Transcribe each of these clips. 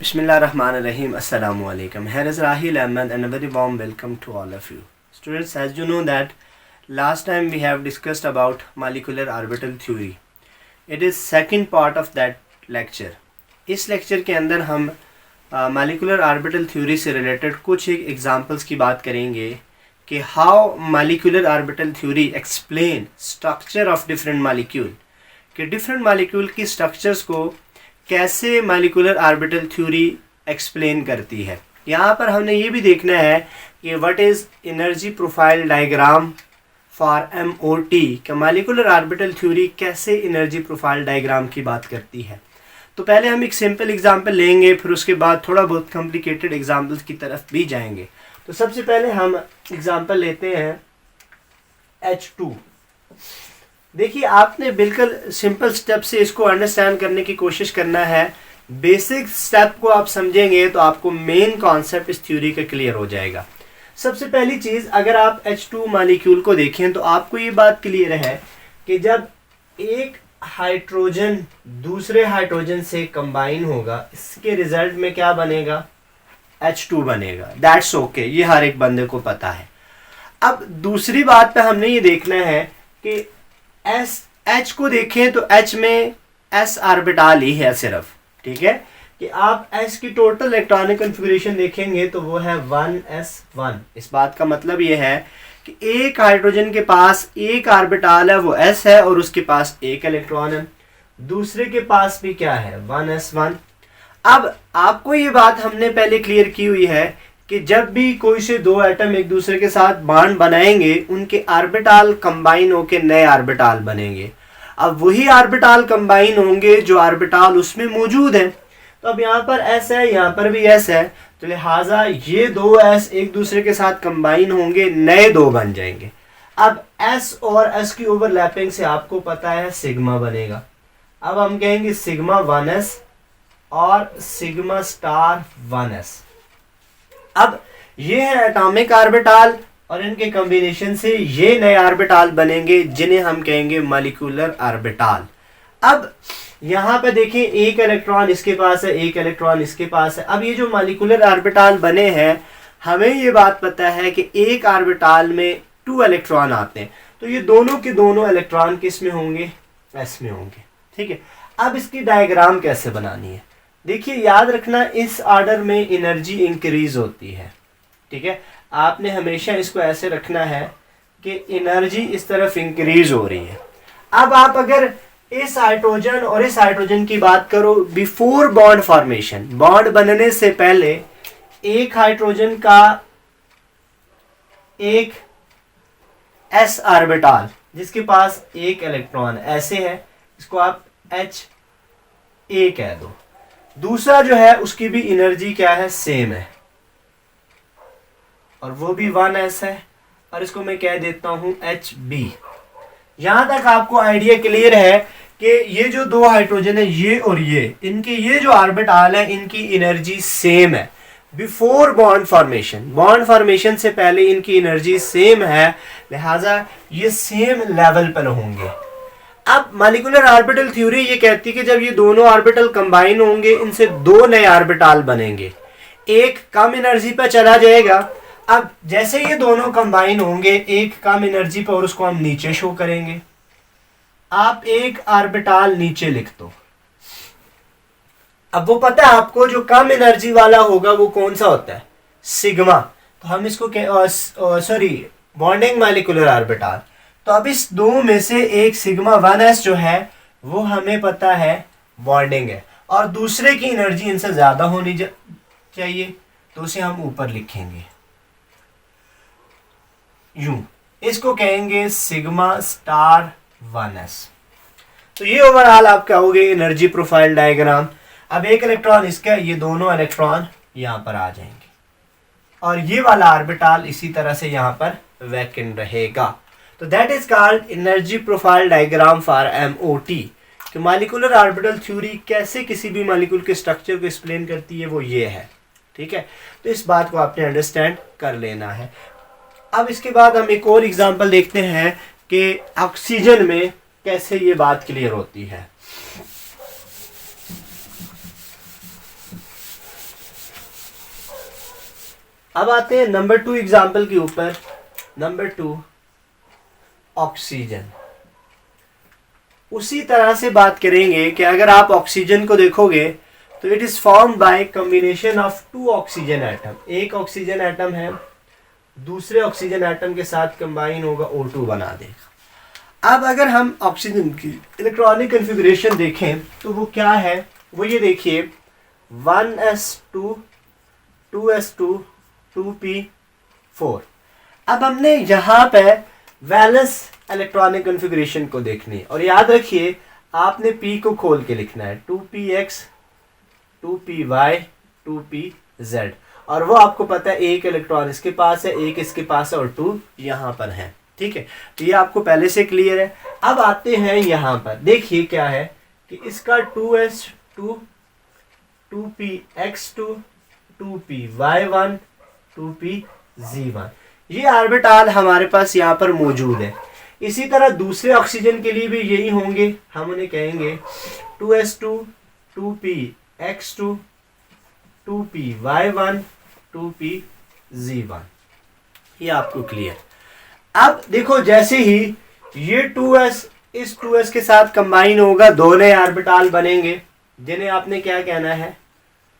Bismillahirrahmanirrahim. Assalamu alaikum. Here is Rahil Ahmed and a very warm welcome to all of you. Students, as you know that last time we have discussed about molecular orbital theory. It is second part of that lecture. इस lecture के अंदर हम molecular orbital theory से related कुछ एक examples की बात करेंगे कि how molecular orbital theory explain structure of different molecule, कि different molecule की structures को कैसे मॉलिक्यूलर ऑर्बिटल थ्योरी एक्सप्लेन करती है। यहाँ पर हमने ये भी देखना है कि what is energy profile diagram for MOT, कि मॉलिक्यूलर ऑर्बिटल थ्योरी कैसे एनर्जी प्रोफाइल डायग्राम की बात करती है। तो पहले हम एक सिंपल एग्जांपल लेंगे, फिर उसके बाद थोड़ा बहुत कॉम्प्लिकेटेड एग्जांपल्स की तरफ भी जाएंगे। तो सबसे पहले हम एग्जांपल लेते हैं H2। देखिए, आपने बिल्कुल सिंपल स्टेप से इसको अंडरस्टैंड करने की कोशिश करना है। बेसिक स्टेप को आप समझेंगे तो आपको मेन कॉन्सेप्ट इस थ्योरी का क्लियर हो जाएगा। सबसे पहली चीज़, अगर आप H2 मॉलिक्यूल को देखें तो आपको ये बात क्लियर है कि जब एक हाइड्रोजन दूसरे हाइड्रोजन से कंबाइन होगा, इसके रिजल्ट में क्या बनेगा? H2 बनेगा। दैट्स ओके, ये हर एक बंदे को पता है। अब दूसरी बात पे हमने ये देखना है कि H को देखें तो H में S ऑर्बिटल ही है सिर्फ, ठीक है। कि आप S की टोटल इलेक्ट्रॉनिक कॉन्फ़िगरेशन देखेंगे तो वो है 1s1। इस बात का मतलब ये है कि एक हाइड्रोजन के पास एक ऑर्बिटल है, वो S है, और उसके पास एक इलेक्ट्रॉन है। दूसरे के पास भी क्या है? 1s1। अब आपको ये बात हमने पहले क्लियर की हुई है कि जब भी कोई से दो एटम एक दूसरे के साथ बॉन्ड बनाएंगे, उनके ऑर्बिटल कंबाइन होकर नए ऑर्बिटल बनेंगे। अब वही ऑर्बिटल कंबाइन होंगे जो ऑर्बिटल उसमें मौजूद है। तो अब यहाँ पर S है, यहाँ पर भी S है, तो लिहाजा ये दो S एक दूसरे के साथ कंबाइन होंगे, नए दो बन जाएंगे। अब S और S की ओवरलैपिंग से आपको पता है सिग्मा बनेगा। अब हम कहेंगे सिग्मा 1s और सिग्मा स्टार 1s। अब ये है एटॉमिक ऑर्बिटल और इनके कॉम्बिनेशन से ये नए ऑर्बिटल बनेंगे जिन्हें हम कहेंगे मॉलिक्यूलर ऑर्बिटल। अब यहाँ पे देखिए, एक इलेक्ट्रॉन इसके पास है, एक इलेक्ट्रॉन इसके पास है। अब ये जो मॉलिक्यूलर ऑर्बिटल बने हैं, हमें ये बात पता है कि एक ऑर्बिटल में 2 इलेक्ट्रॉन आते हैं, तो ये दोनों के दोनों इलेक्ट्रॉन किस में होंगे? S में होंगे, ठीक है। अब इसकी डायग्राम कैसे बनानी है? देखिए, याद रखना, इस ऑर्डर में एनर्जी इंक्रीज होती है, ठीक है। आपने हमेशा इसको ऐसे रखना है कि एनर्जी इस तरफ इंक्रीज हो रही है। अब आप अगर इस हाइड्रोजन और इस हाइड्रोजन की बात करो, बिफोर बॉन्ड फॉर्मेशन, बॉन्ड बनने से पहले एक हाइड्रोजन का एक S ऑर्बिटल जिसके पास एक इलेक्ट्रॉन ऐसे है, इसको आप HA कह दो। दूसरा जो है उसकी भी एनर्जी क्या है? सेम है, और वो भी 1s है, और इसको मैं कह देता हूं HB। यहां तक आपको आइडिया क्लियर है कि ये जो दो हाइड्रोजन है, ये और ये, इनके ये जो ऑर्बिटल है, इनकी एनर्जी सेम है। Before bond formation, bond formation से पहले इनकी एनर्जी सेम है, लिहाजा ये सेम लेवल पर होंगे। अब मॉलिक्यूलर ऑर्बिटल थ्योरी ये कहती है कि जब ये दोनों ऑर्बिटल कंबाइन होंगे, इनसे दो नए ऑर्बिटल बनेंगे, एक कम एनर्जी पर चला जाएगा। अब जैसे ये दोनों कंबाइन होंगे एक कम एनर्जी पर, और उसको हम नीचे शो करेंगे। आप एक ऑर्बिटल नीचे लिख दो। अब वो पता है आपको, जो कम एनर्जी वाला होगा वो कौन सा होता है? सिग्मा। तो हम इसको बॉन्डिंग मॉलिक्यूलर ऑर्बिटल। तो अब इस दो में से एक सिग्मा 1s जो है वो हमें पता है बॉन्डिंग है, और दूसरे की एनर्जी इनसे ज्यादा होनी चाहिए, तो उसे हम ऊपर लिखेंगे यूं, इसको कहेंगे सिग्मा स्टार 1s। तो ये ओवरऑल आपका हो गया एनर्जी प्रोफाइल डायग्राम। अब एक इलेक्ट्रॉन इसका, ये दोनों इलेक्ट्रॉन यहां पर आ जाएंगे, और ये वाला ऑर्बिटल इसी तरह से यहां पर वैकेंट रहेगा। तो that is called energy profile diagram for MOT। कि मॉलिक्यूलर ऑर्बिटल थ्योरी कैसे किसी भी मॉलिक्यूल के स्ट्रक्चर को एक्सप्लेन करती है, वो ये है, ठीक है। तो इस बात को आपने अंडरस्टैंड कर लेना है। अब इसके बाद हम एक और एग्जांपल देखते हैं कि ऑक्सीजन में कैसे ये बात क्लियर होती है। अब आते हैं नंबर 2 एग्जाम्पल के ऊपर। Number 2 oxygen. उसी तरह से बात करेंगे कि अगर आप ऑक्सीजन को देखोगे तो it is formed by combination of 2 oxygen atom. एक ऑक्सीजन एटम है, दूसरे ऑक्सीजन एटम के साथ कंबाइन होगा O2 बना देगा। अब अगर हम ऑक्सीजन की इलेक्ट्रॉनिक कन्फिगरेशन देखें तो वो क्या है, वो ये देखिए 1s2 2s2 2p4। अब हमने यहाँ पे वैलेंस इलेक्ट्रॉनिक कन्फिगरेशन को देखनी है और याद रखिए आपने p को खोल के लिखना है 2px 2py 2pz और वो आपको पता है एक इलेक्ट्रॉन इसके पास है, एक इसके पास है और 2 यहाँ पर है। ठीक है, तो ये आपको पहले से क्लियर है। अब आते हैं यहाँ पर, देखिए क्या है कि इसका 2s2 2px2 2py1 2pz1 ये ऑर्बिटल हमारे पास यहाँ पर मौजूद है। इसी तरह दूसरे ऑक्सीजन के लिए भी यही होंगे, हम उन्हें कहेंगे 2s2 2px2 2py1 2pz1। ये आपको क्लियर। अब देखो जैसे ही ये 2s इस 2s के साथ कंबाइन होगा, दो नए ऑर्बिटल बनेंगे जिन्हें आपने क्या कहना है,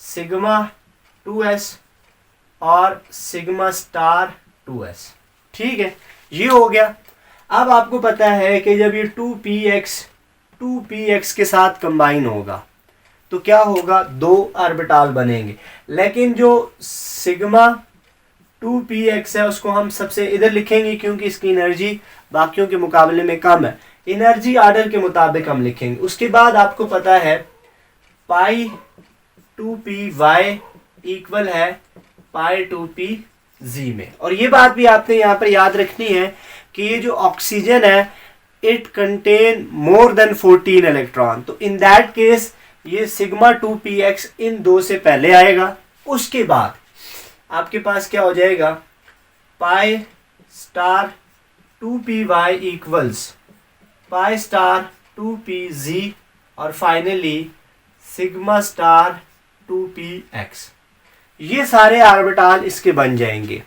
सिग्मा 2s और सिग्मा स्टार 2s। ठीक है, ये हो गया। अब आपको पता है कि जब ये 2px के साथ कंबाइन होगा तो क्या होगा, दो ऑर्बिटल बनेंगे। लेकिन जो सिग्मा 2px है उसको हम सबसे इधर लिखेंगे क्योंकि इसकी एनर्जी बाकियों के मुकाबले में कम है। एनर्जी ऑर्डर के मुताबिक हम लिखेंगे। उसके बाद आपको पता है पाई 2py इक्वल है पाई 2pz में। और ये बात भी आपने यहाँ पर याद रखनी है कि ये जो ऑक्सीजन है it contain more than 14 electron. तो इन दैट केस ये सिग्मा 2px इन दो से पहले आएगा। उसके बाद आपके पास क्या हो जाएगा, pi star 2py equals pi star 2pz और फाइनली सिग्मा स्टार 2px। ये सारे ऑर्बिटल इसके बन जाएंगे।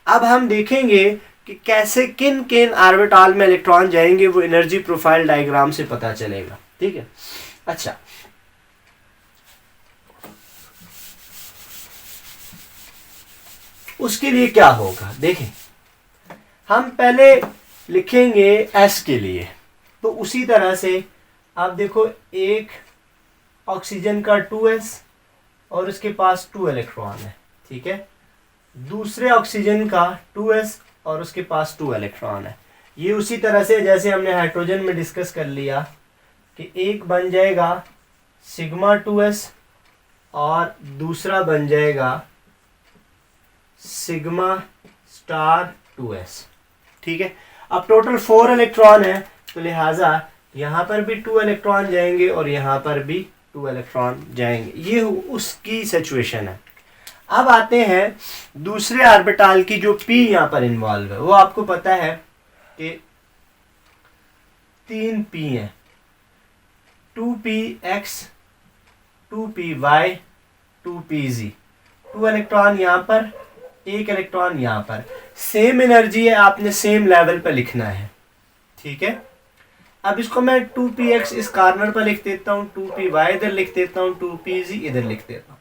अब हम देखेंगे कि कैसे किन किन ऑर्बिटल में इलेक्ट्रॉन जाएंगे, वो एनर्जी प्रोफाइल डायग्राम से पता चलेगा। ठीक है, अच्छा उसके लिए क्या होगा, देखें हम पहले लिखेंगे s के लिए। तो उसी तरह से आप देखो एक ऑक्सीजन का 2s और उसके पास 2 इलेक्ट्रॉन है। ठीक है, दूसरे ऑक्सीजन का 2s और उसके पास 2 इलेक्ट्रॉन है। ये उसी तरह से जैसे हमने हाइड्रोजन में डिस्कस कर लिया कि एक बन जाएगा सिग्मा 2s और दूसरा बन जाएगा सिग्मा स्टार 2s। ठीक है, अब टोटल 4 इलेक्ट्रॉन है तो लिहाजा यहाँ पर भी 2 इलेक्ट्रॉन जाएंगे और यहाँ पर भी 2 इलेक्ट्रॉन जाएंगे। ये उसकी सिचुएशन है। अब आते हैं दूसरे ऑर्बिटल की जो p यहाँ पर इन्वॉल्व है। वो आपको पता है कि 3 p है, 2px 2py 2pz। 2 इलेक्ट्रॉन यहाँ पर, एक इलेक्ट्रॉन यहाँ पर। सेम एनर्जी है, आपने सेम लेवल पर लिखना है। ठीक है, अब इसको मैं 2px इस कॉर्नर पर लिख देता हूँ, 2py इधर लिख देता हूँ, 2pz इधर लिख देता हूँ।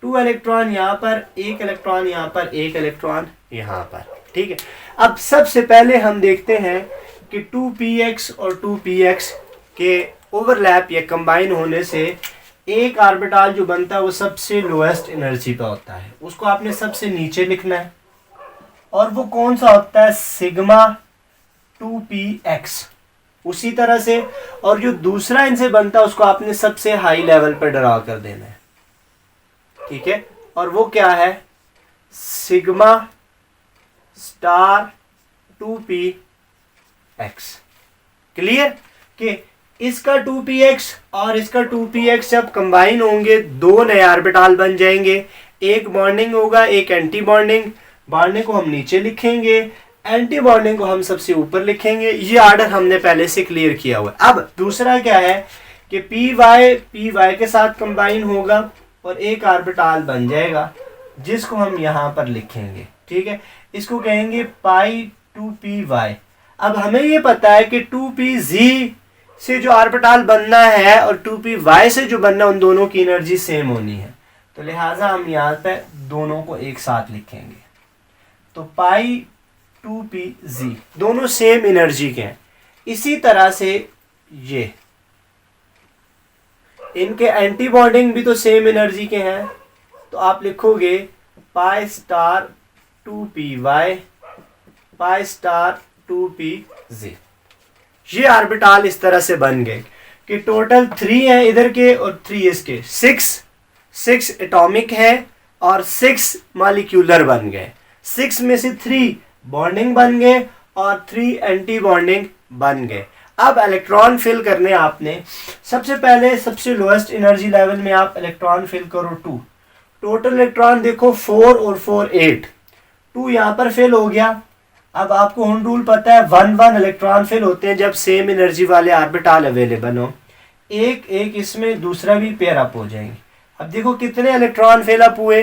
2 इलेक्ट्रॉन यहाँ पर, एक इलेक्ट्रॉन यहाँ पर, एक इलेक्ट्रॉन यहाँ पर। ठीक है, अब सबसे पहले हम देखते हैं कि 2px और 2px के ओवरलैप या कंबाइन होने से एक ऑर्बिटल जो बनता है वो सबसे लोएस्ट एनर्जी पे होता है, उसको आपने सबसे नीचे लिखना है। और वो कौन सा होता है, सिग्मा 2px। उसी तरह से और जो दूसरा इनसे बनता है उसको आपने सबसे हाई लेवल पर ड्रा कर देना है। ठीक है, और वो क्या है, सिग्मा स्टार 2px। क्लियर कि इसका 2px और इसका 2px जब कंबाइन होंगे दो नए ऑर्बिटल बन जाएंगे। एक बॉन्डिंग होगा, एक एंटी बॉन्डिंग। बॉन्डिंग को हम नीचे लिखेंगे, एंटी बॉन्डिंग को हम सबसे ऊपर लिखेंगे। ये ऑर्डर हमने पहले से क्लियर किया हुआ है। अब दूसरा क्या है कि py के साथ कंबाइन होगा और एक ऑर्बिटल बन जाएगा। जिसको हम यहाँ पर लिखेंगे, ठीक है। इसको कहेंगे पाई 2py। अब हमें ये पता है कि 2pz से जो ऑर्बिटल बनना है और 2py से जो बनना है उन दोनों की एनर्जी सेम होनी है, तो लिहाजा हम यहाँ पे दोनों को एक साथ लिखेंगे। तो पाई 2pz दोनों सेम एनर्जी के हैं। इसी तरह से ये इनके एंटी बॉन्डिंग भी तो सेम एनर्जी के हैं, तो आप लिखोगे pi star 2py pi star 2pz। ये ऑर्बिटल इस तरह से बन गए कि टोटल 3 है इधर के और 3 इसके, 6 एटॉमिक है और 6 मॉलिक्यूलर बन गए। 6 में से 3 बॉन्डिंग बन गए और 3 एंटी बॉन्डिंग बन गए। अब इलेक्ट्रॉन फिल करने आपने सबसे पहले सबसे लोएस्ट एनर्जी लेवल में आप इलेक्ट्रॉन फिल करो 2। टोटल इलेक्ट्रॉन देखो 4 और 4 8, 2 यहाँ पर फिल हो गया। अब आपको होम रूल पता है 1 इलेक्ट्रॉन फिल होते हैं जब सेम एनर्जी वाले ऑर्बिटल अवेलेबल हो। एक इसमें दूसरा भी पेयर अप हो जाएंगे। अब देखो कितने इलेक्ट्रॉन फिल अप हुए,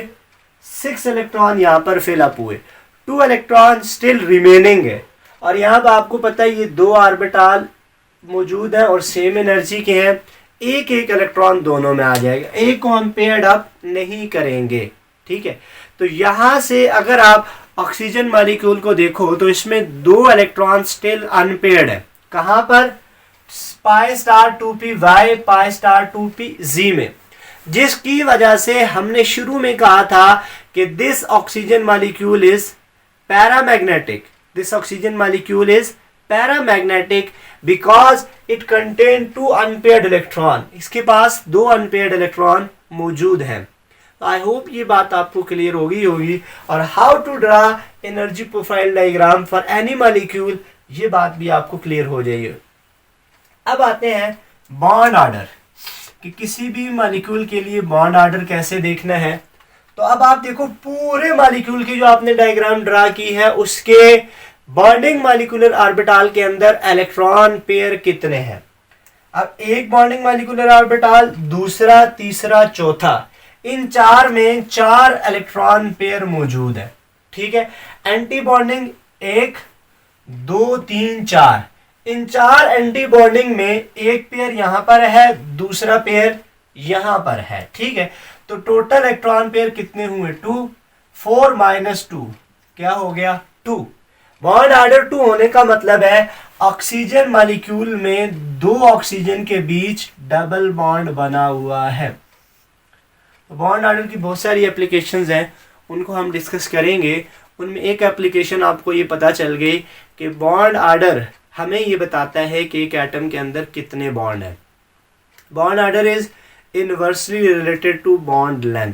6 इलेक्ट्रॉन यहाँ पर फिल अप हुए, 2 इलेक्ट्रॉन स्टिल रिमेनिंग है। और यहाँ पर आपको पता है ये 2 ऑर्बिटल मौजूद हैं और सेम एनर्जी के हैं, एक इलेक्ट्रॉन दोनों में आ जाएगा, एक को हम पेयर्ड अप नहीं करेंगे, ठीक है। तो यहाँ से अगर आप ऑक्सीजन मॉलिक्यूल को देखो तो इसमें 2 इलेक्ट्रॉन स्टिल अनपेयर्ड है। कहाँ पर? Pi star 2py pi star 2pz में, जिसकी वजह से हमने शुरू में कहा था कि this oxygen molecule is paramagnetic. This oxygen molecule is paramagnetic because it contain 2 unpaired electron. इसके पास 2 अनपेयर्ड इलेक्ट्रॉन मौजूद हैं। आई होप ये बात आपको क्लियर होगी और how to draw energy profile diagram for any molecule, ये बात भी आपको क्लियर हो जाएगी। अब आते हैं बॉन्ड ऑर्डर कि किसी भी मॉलिक्यूल के लिए बॉन्ड ऑर्डर कैसे देखना है। तो अब आप देखो पूरे मॉलिक्यूल की जो आपने डायग्राम ड्रा की है उसके बॉन्डिंग मॉलिक्यूलर ऑर्बिटल के अंदर इलेक्ट्रॉन पेयर कितने हैं। अब एक बॉन्डिंग मॉलिक्यूलर ऑर्बिटल, दूसरा, तीसरा, चौथा, इन 4 में 4 इलेक्ट्रॉन पेयर मौजूद है, ठीक है। एंटी बॉन्डिंग 1 2 3 4, इन 4 एंटी बॉन्डिंग में एक पेयर यहां पर है, दूसरा पेयर यहां पर है, ठीक है। तो टोटल इलेक्ट्रॉन पेयर कितने हुए? 2, 4 माइनस 2 क्या हो गया? 2। बॉन्ड ऑर्डर 2 होने का मतलब है ऑक्सीजन मॉलिक्यूल में 2 ऑक्सीजन के बीच डबल बॉन्ड बना हुआ है। बॉन्ड ऑर्डर की बहुत सारी एप्लीकेशंस हैं, उनको हम डिस्कस करेंगे। उनमें एक एप्लीकेशन आपको ये पता चल गई कि बॉन्ड ऑर्डर हमें ये बताता है कि एक एटम के अंदर कितने बॉन्ड हैं। Bond order is inversely related to bond length,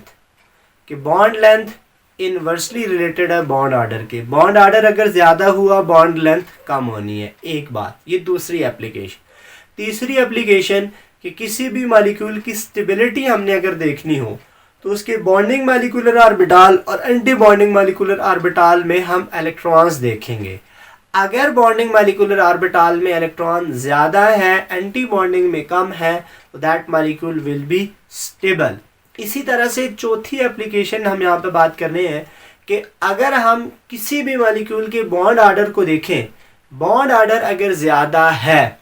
कि बॉन्ड लेंथ इनवर्सली रिलेटेड है बॉन्ड ऑर्डर के। बॉन्ड ऑर्डर अगर ज़्यादा हुआ बॉन्ड लेंथ कम होनी है, एक बात। ये दूसरी एप्लीकेशन। तीसरी एप्लीकेशन कि किसी भी मॉलिक्यूल की स्टेबिलिटी हमने अगर देखनी हो तो उसके बॉन्डिंग मॉलिक्यूलर ऑर्बिटल और एंटी बॉन्डिंग मॉलिक्यूलर ऑर्बिटल में हम इलेक्ट्रॉन्स देखेंगे। अगर बॉन्डिंग मॉलिक्यूलर ऑर्बिटल में इलेक्ट्रॉन ज़्यादा है, एंटी बॉन्डिंग में कम है, तो that molecule will be stable. इसी तरह से चौथी एप्लीकेशन हम यहाँ पे बात कर रहे हैं कि अगर हम किसी भी मॉलिक्यूल के बॉन्ड ऑर्डर को देखें, बॉन्ड ऑर्डर अगर ज़्यादा है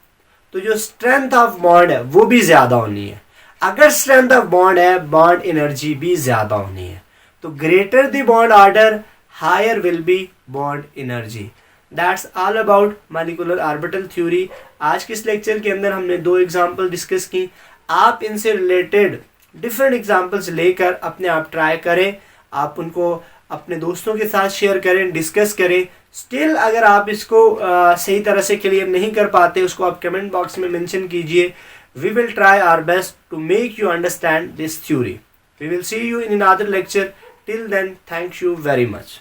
तो जो स्ट्रेंथ ऑफ बॉन्ड है वो भी ज़्यादा होनी है। अगर स्ट्रेंथ ऑफ बॉन्ड है, बॉन्ड एनर्जी भी ज़्यादा होनी है। तो greater the bond order, higher will be bond energy. That's all about molecular orbital theory. आज के इस लेक्चर के अंदर हमने 2 एग्जाम्पल डिस्कस की। आप इनसे रिलेटेड डिफरेंट एग्जाम्पल्स लेकर अपने आप ट्राई करें, आप उनको अपने दोस्तों के साथ शेयर करें, डिस्कस करें। स्टिल अगर आप इसको सही तरह से क्लियर नहीं कर पाते, उसको आप कमेंट बॉक्स में मेंशन कीजिए। We will try our best to make you understand this theory. We will see you in another lecture. Till then, thank you very much.